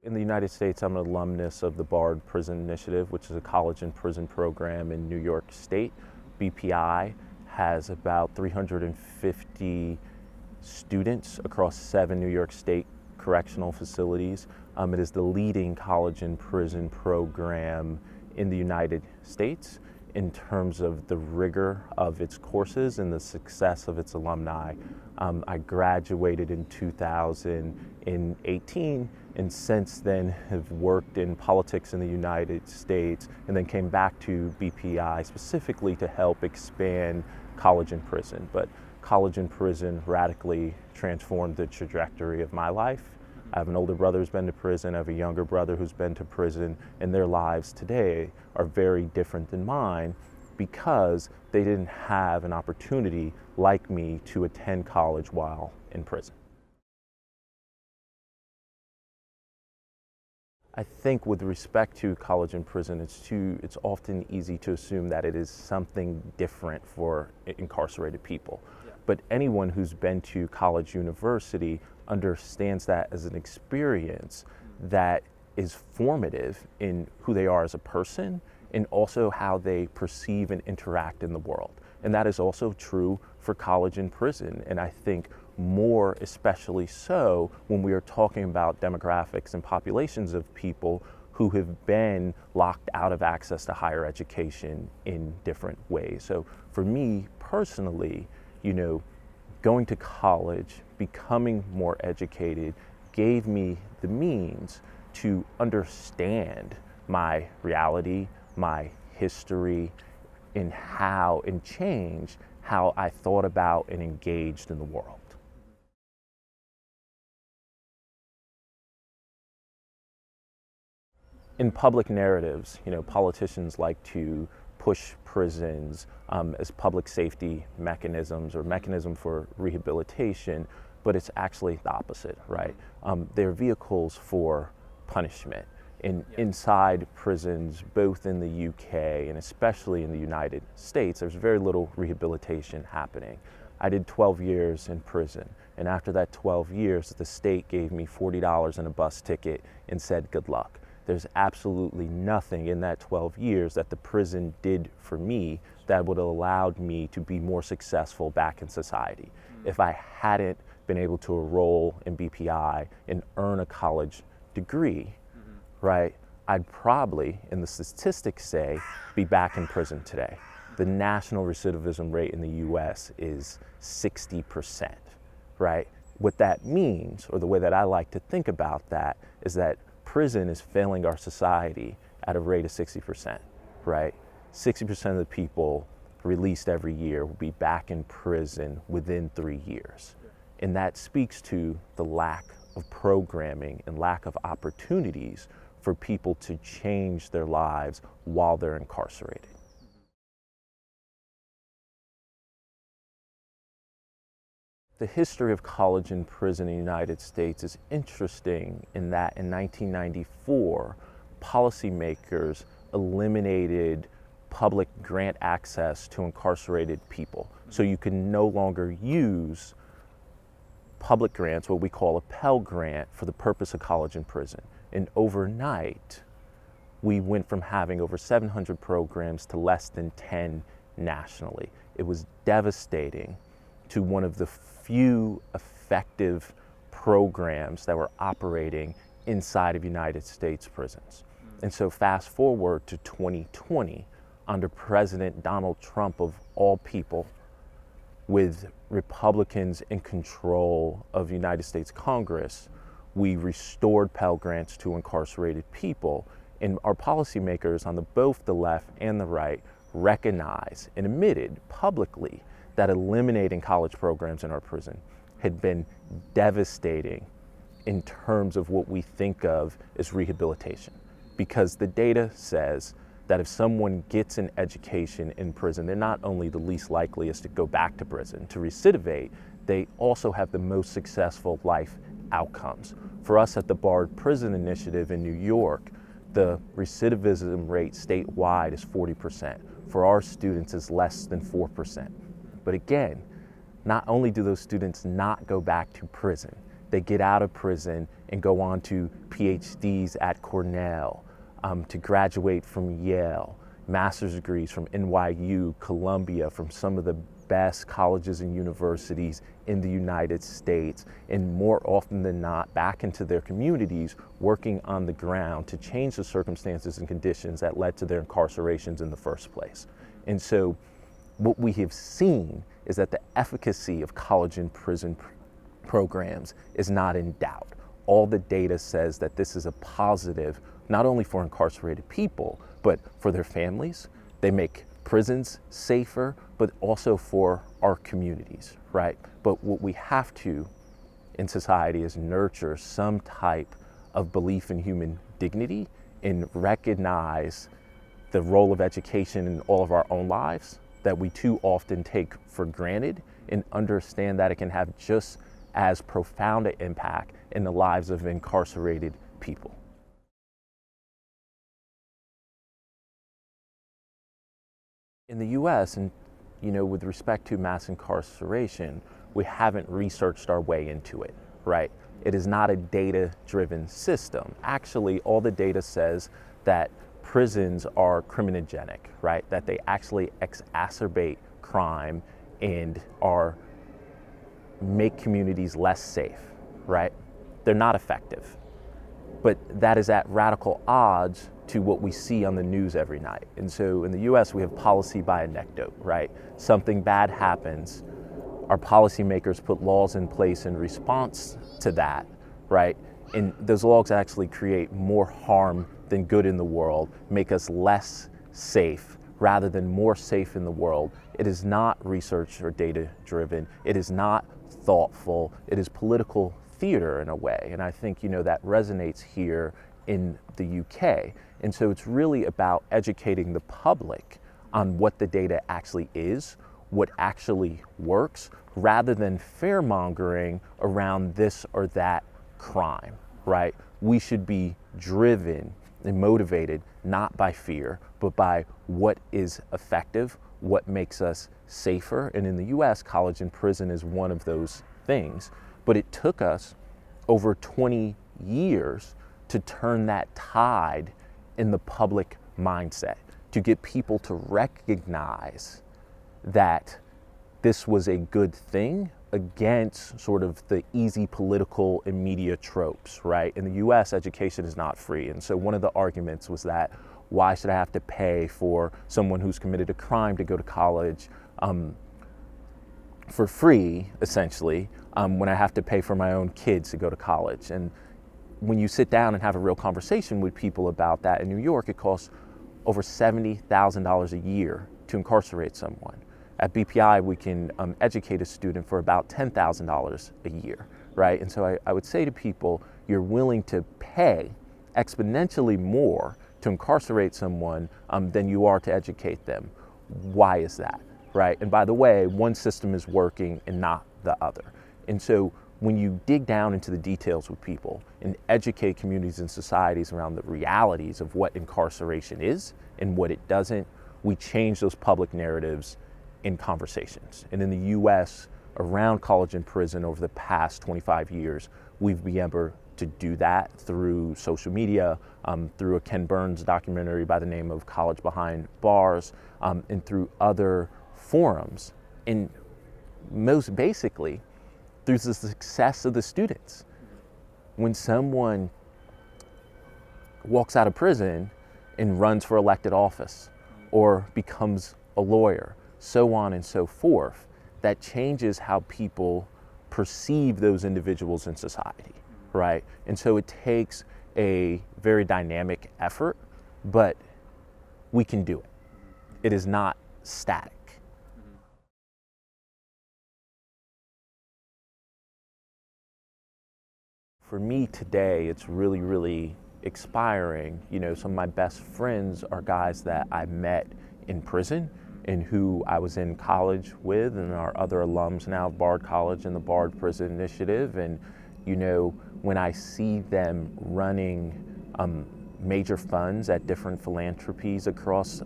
In the United States, I'm an alumnus of the Barred Prison Initiative, which is a college and prison program in New York State. BPI has about 350 students across 7 New York State correctional facilities. It is the leading college and prison program in the United States in terms of the rigor of its courses and the success of its alumni. I graduated in 2018 and since then have worked in politics in the United States and then came back to BPI specifically to help expand college and prison. But college and prison radically transformed the trajectory of my life. I have an older brother who's been to prison, I have a younger brother who's been to prison, and their lives today are very different than mine because they didn't have an opportunity like me to attend college while in prison. I think with respect to college and prison, it's often easy to assume that it is something different for incarcerated people. Yeah. But anyone who's been to college university understands that as an experience that is formative in who they are as a person and also how they perceive and interact in the world. And that is also true for college and prison. And I think more especially so when we are talking about demographics and populations of people who have been locked out of access to higher education in different ways. So for me personally, going to college, becoming more educated, gave me the means to understand my reality, my history, and change how I thought about and engaged in the world. In public narratives, politicians like to push prisons as public safety mechanisms or mechanism for rehabilitation, but it's actually the opposite, right? They're vehicles for punishment. Inside prisons, both in the UK and especially in the United States, there's very little rehabilitation happening. I did 12 years in prison, and after that 12 years, the state gave me $40 and a bus ticket and said, good luck. There's absolutely nothing in that 12 years that the prison did for me that would have allowed me to be more successful back in society. If I hadn't been able to enroll in BPI and earn a college degree, right, I'd probably, and the statistics say, be back in prison today. The national recidivism rate in the US is 60%, right? What that means, or the way that I like to think about that, is that prison is failing our society at a rate of 60%, right? 60% of the people released every year will be back in prison within 3 years. And that speaks to the lack of programming and lack of opportunities for people to change their lives while they're incarcerated. The history of college and prison in the United States is interesting in that in 1994, policymakers eliminated public grant access to incarcerated people. So you can no longer use public grants, what we call a Pell Grant, for the purpose of college and prison. And overnight, we went from having over 700 programs to less than 10 nationally. It was devastating to one of the few effective programs that were operating inside of United States prisons. And so fast forward to 2020, under President Donald Trump of all people, with Republicans in control of the United States Congress, we restored Pell Grants to incarcerated people, and our policymakers on both the left and the right recognized and admitted publicly that eliminating college programs in our prison had been devastating in terms of what we think of as rehabilitation. Because the data says that if someone gets an education in prison, they're not only the least likeliest to go back to prison, to recidivate, they also have the most successful life outcomes. For us at the Barred Prison Initiative in New York, the recidivism rate statewide is 40%. For our students, it's less than 4%. But again, not only do those students not go back to prison, they get out of prison and go on to PhDs at Cornell, to graduate from Yale, master's degrees from NYU, Columbia, from some of the best colleges and universities in the United States, and more often than not back into their communities working on the ground to change the circumstances and conditions that led to their incarcerations in the first place. And so what we have seen is that the efficacy of college and prison programs is not in doubt. All the data says that this is a positive, not only for incarcerated people, but for their families. They make prisons safer, but also for our communities, right? But what we have to in society is nurture some type of belief in human dignity and recognize the role of education in all of our own lives that we too often take for granted, and understand that it can have just as profound an impact in the lives of incarcerated people. In the US, and with respect to mass incarceration, we haven't researched our way into it, right? It is not a data-driven system. Actually, all the data says that prisons are criminogenic, right? That they actually exacerbate crime and make communities less safe, right? They're not effective. But that is at radical odds to what we see on the news every night. And so in the US, we have policy by anecdote, right? Something bad happens, our policymakers put laws in place in response to that, right? And those laws actually create more harm than good in the world, make us less safe rather than more safe in the world. It is not research or data driven. It is not thoughtful. It is political theater in a way. And I think, that resonates here in the UK. And so it's really about educating the public on what the data actually is, what actually works, rather than fear-mongering around this or that crime, right? We should be driven and motivated not by fear, but by what is effective, what makes us safer. And in the US, college and prison is one of those things. But it took us over 20 years to turn that tide in the public mindset, to get people to recognize that this was a good thing against sort of the easy political and media tropes, right? In the US, education is not free. And so one of the arguments was that, why should I have to pay for someone who's committed a crime to go to college for free, essentially, when I have to pay for my own kids to go to college? And when you sit down and have a real conversation with people about that, in New York, it costs over $70,000 a year to incarcerate someone. At BPI, we can educate a student for about $10,000 a year, right? And so I would say to people, you're willing to pay exponentially more to incarcerate someone than you are to educate them. Why is that, right? And by the way, one system is working and not the other. And so when you dig down into the details with people and educate communities and societies around the realities of what incarceration is and what it doesn't, we change those public narratives in conversations. And in the US, around college and prison over the past 25 years, we've been able to do that through social media, through a Ken Burns documentary by the name of College Behind Bars, and through other forums. And most basically, through the success of the students. When someone walks out of prison and runs for elected office or becomes a lawyer, so on and so forth, that changes how people perceive those individuals in society, right? And so it takes a very dynamic effort, but we can do it. It is not static. For me today, it's really, really inspiring. Some of my best friends are guys that I met in prison and who I was in college with, and our other alums now of Bard College and the Bard Prison Initiative. And, when I see them running major funds at different philanthropies across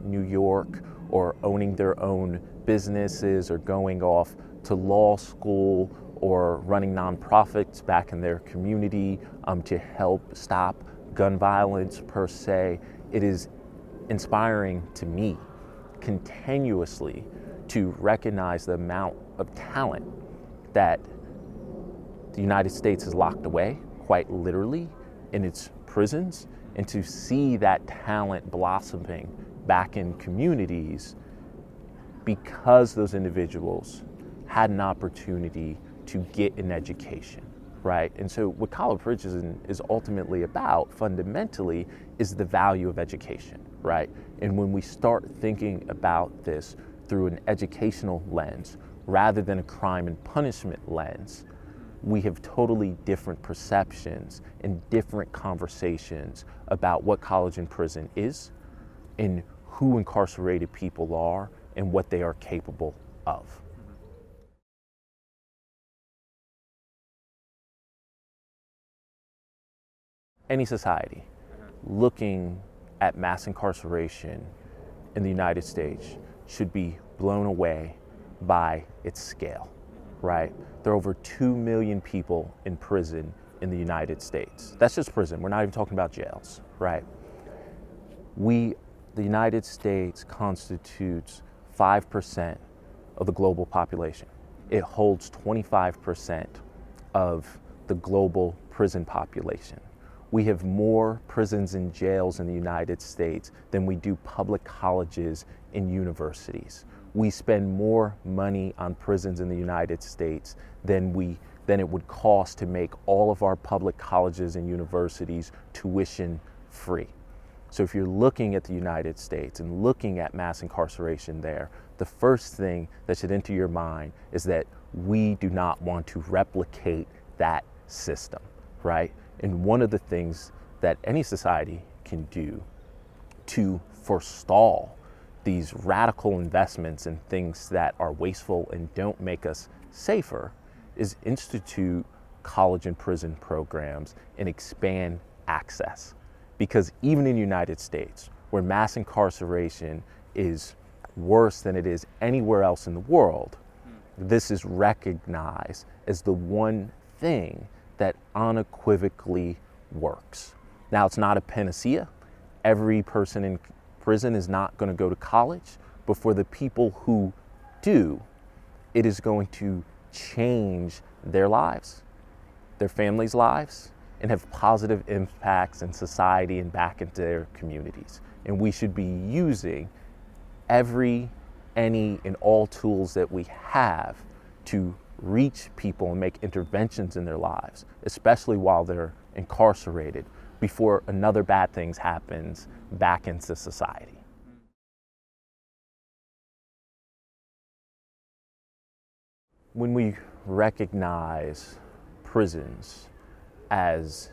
New York, or owning their own businesses, or going off to law school, or running nonprofits back in their community to help stop gun violence per se. It is inspiring to me continuously to recognize the amount of talent that the United States has locked away, quite literally, in its prisons, and to see that talent blossoming back in communities because those individuals had an opportunity to get an education, right? And so what college prison is ultimately about, fundamentally, is the value of education, right? And when we start thinking about this through an educational lens, rather than a crime and punishment lens, we have totally different perceptions and different conversations about what college and prison is, and who incarcerated people are, and what they are capable of. Any society looking at mass incarceration in the United States should be blown away by its scale, right? There are over 2 million people in prison in the United States. That's just prison. We're not even talking about jails, right? The United States constitutes 5% of the global population. It holds 25% of the global prison population. We have more prisons and jails in the United States than we do public colleges and universities. We spend more money on prisons in the United States than it would cost to make all of our public colleges and universities tuition free. So if you're looking at the United States and looking at mass incarceration there, the first thing that should enter your mind is that we do not want to replicate that system, right? And one of the things that any society can do to forestall these radical investments in things that are wasteful and don't make us safer is institute college and prison programs and expand access. Because even in the United States, where mass incarceration is worse than it is anywhere else in the world, this is recognized as the one thing that unequivocally works. Now, it's not a panacea. Every person in prison is not going to go to college, but for the people who do, it is going to change their lives, their families' lives, and have positive impacts in society and back into their communities. And we should be using every, any, and all tools that we have to reach people and make interventions in their lives, especially while they're incarcerated, before another bad thing happens back into society. When we recognize prisons as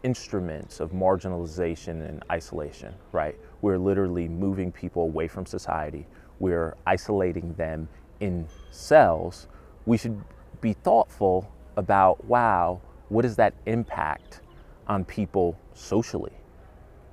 instruments of marginalization and isolation, right? We're literally moving people away from society. We're isolating them in cells. We should be thoughtful about, wow, what does that impact on people socially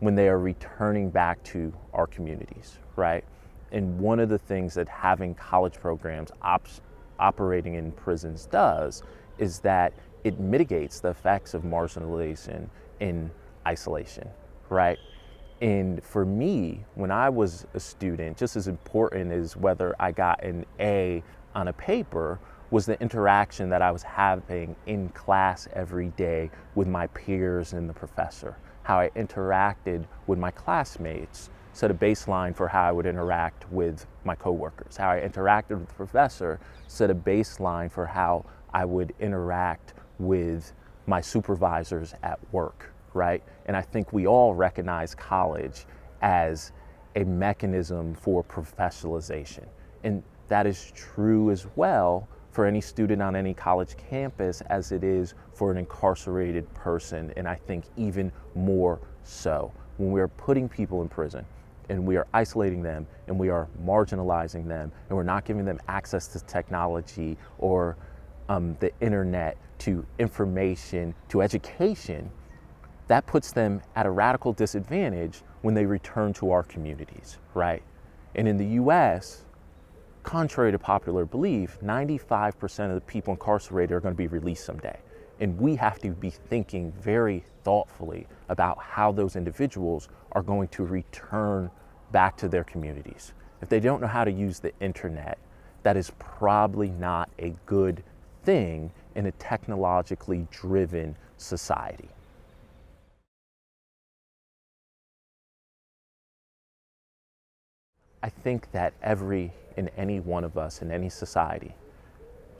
when they are returning back to our communities, right? And one of the things that having college programs operating in prisons does is that it mitigates the effects of marginalization and isolation, right? And for me, when I was a student, just as important as whether I got an A on a paper was the interaction that I was having in class every day with my peers and the professor. How I interacted with my classmates set a baseline for how I would interact with my coworkers. How I interacted with the professor set a baseline for how I would interact with my supervisors at work, right? And I think we all recognize college as a mechanism for professionalization. And that is true as well for any student on any college campus as it is for an incarcerated person, and I think even more so. When we are putting people in prison and we are isolating them and we are marginalizing them and we're not giving them access to technology or the internet, to information, to education, that puts them at a radical disadvantage when they return to our communities, right? And in the US, contrary to popular belief, 95% of the people incarcerated are going to be released someday. And we have to be thinking very thoughtfully about how those individuals are going to return back to their communities. If they don't know how to use the internet, that is probably not a good thing in a technologically driven society. I think that any one of us in any society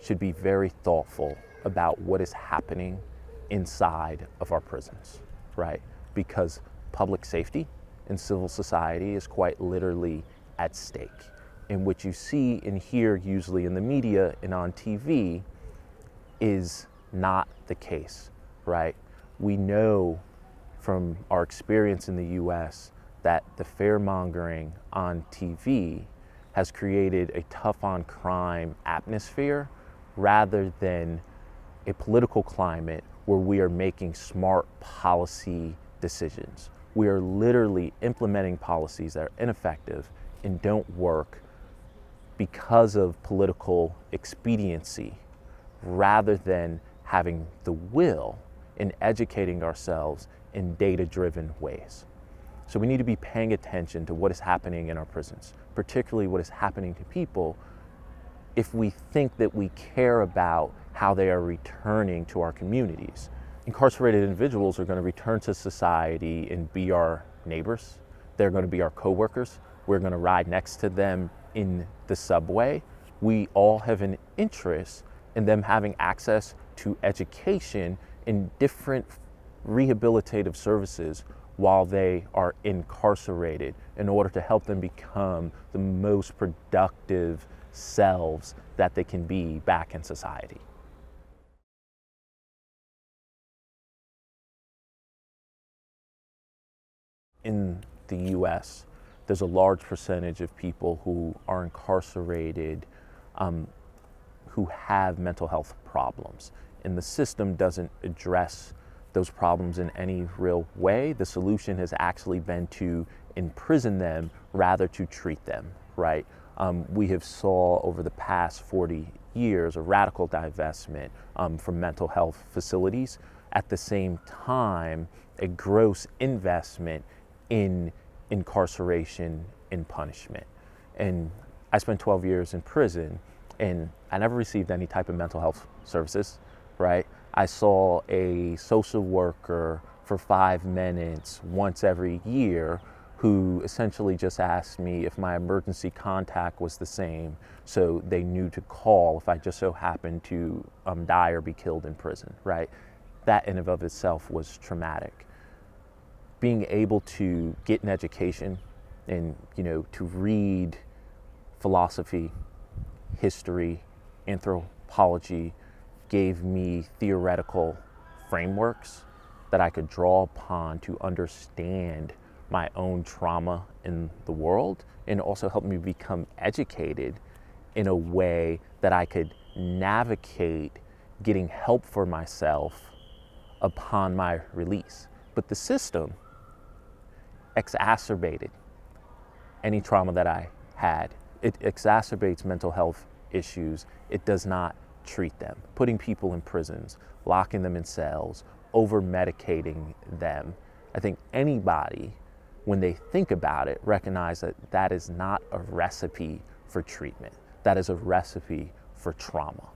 should be very thoughtful about what is happening inside of our prisons, right? Because public safety and civil society is quite literally at stake. And what you see and hear usually in the media and on TV is not the case, right? We know from our experience in the US that the fear-mongering on TV has created a tough on crime atmosphere rather than a political climate where we are making smart policy decisions. We are literally implementing policies that are ineffective and don't work because of political expediency rather than having the will and educating ourselves in data-driven ways. So we need to be paying attention to what is happening in our prisons, particularly what is happening to people, if we think that we care about how they are returning to our communities. Incarcerated individuals are going to return to society and be our neighbors. They're going to be our coworkers. We're going to ride next to them in the subway. We all have an interest in them having access to education and different rehabilitative services while they are incarcerated in order to help them become the most productive selves that they can be back in society. In the US, there's a large percentage of people who are incarcerated who have mental health problems, and the system doesn't address those problems in any real way. The solution has actually been to imprison them rather to treat them, right? We have saw over the past 40 years a radical divestment from mental health facilities. At the same time, a gross investment in incarceration and punishment. And I spent 12 years in prison, and I never received any type of mental health services, right? I saw a social worker for 5 minutes once every year who essentially just asked me if my emergency contact was the same, so they knew to call if I just so happened to die or be killed in prison, right? That in and of itself was traumatic. Being able to get an education and, to read philosophy, history, anthropology gave me theoretical frameworks that I could draw upon to understand my own trauma in the world, and also helped me become educated in a way that I could navigate getting help for myself upon my release. But the system exacerbated any trauma that I had. It exacerbates mental health issues. It does not treat them. Putting people in prisons, locking them in cells, over-medicating them. I think anybody, when they think about it, recognize that that is not a recipe for treatment. That is a recipe for trauma,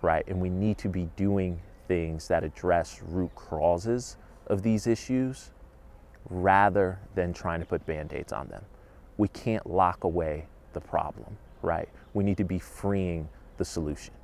right? And we need to be doing things that address root causes of these issues rather than trying to put Band-Aids on them. We can't lock away the problem, right? We need to be freeing the solution.